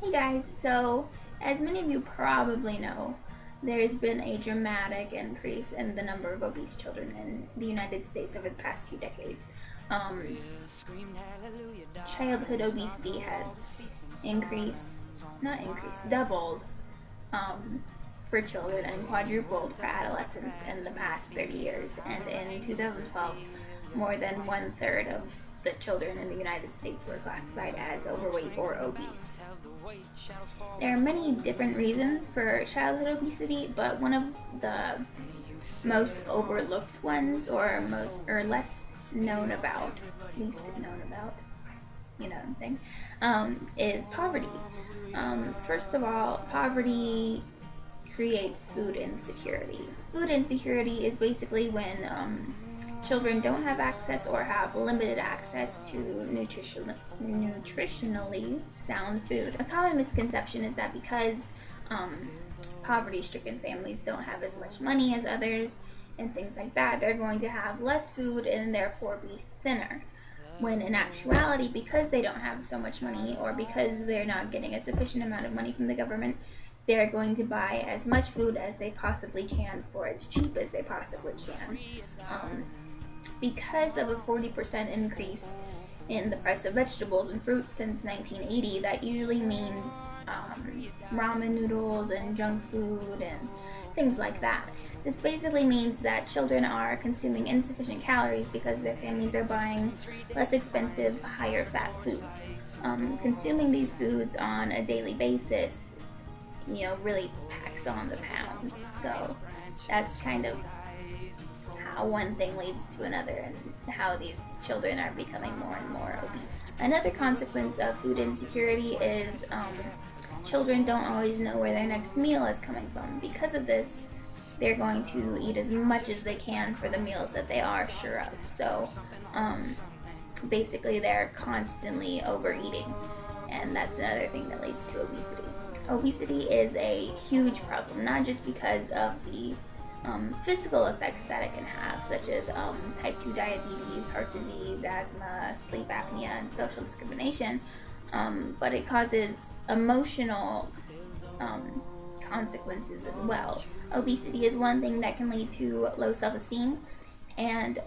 Hey guys, so as many of you probably know, there's been a dramatic increase in the number of obese children in the United States over the past few decades. Childhood obesity has doubled for children and quadrupled for adolescents in the past 30 years. And in 2012, more than one-third of the children in the United States were classified as overweight or obese. There are many different reasons for childhood obesity, but one of the most overlooked ones, or less known about, least known about, you know what I'm saying, is poverty. First of all, poverty creates food insecurity. Food insecurity is basically when children don't have access or have limited access to nutritionally sound food. A common misconception is that because poverty-stricken families don't have as much money as others and things like that, they're going to have less food and therefore be thinner. When in actuality, because they don't have so much money, or because they're not getting a sufficient amount of money from the government, they're going to buy as much food as they possibly can for as cheap as they possibly can. Because of a 40% increase in the price of vegetables and fruits since 1980, that usually means ramen noodles and junk food and things like that. This basically means that children are consuming insufficient calories because their families are buying less expensive, higher fat foods. Consuming these foods on a daily basis, really packs on the pounds. So that's kind of how one thing leads to another and how these children are becoming more and more obese. Another consequence of food insecurity is children don't always know where their next meal is coming from. Because of this, they're going to eat as much as they can for the meals that they are sure of. So basically they're constantly overeating, and that's another thing that leads to obesity. Obesity is a huge problem, not just because of the physical effects that it can have, such as type 2 diabetes, heart disease, asthma, sleep apnea, and social discrimination, but it causes emotional consequences as well. Obesity is one thing that can lead to low self-esteem, and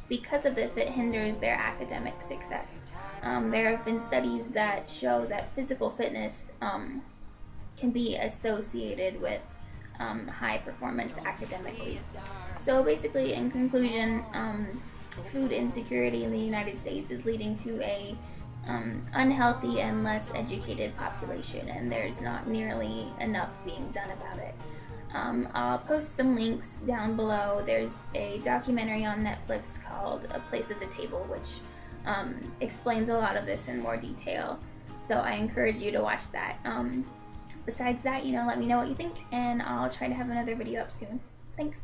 because of this, it hinders their academic success. There have been studies that show that physical fitness can be associated with high performance academically. So basically, in conclusion, food insecurity in the United States is leading to a unhealthy and less educated population, and there's not nearly enough being done about it. I'll post some links down below. There's a documentary on Netflix called A Place at the Table, which explains a lot of this in more detail. So I encourage you to watch that. Besides that, let me know what you think, and I'll try to have another video up soon. Thanks.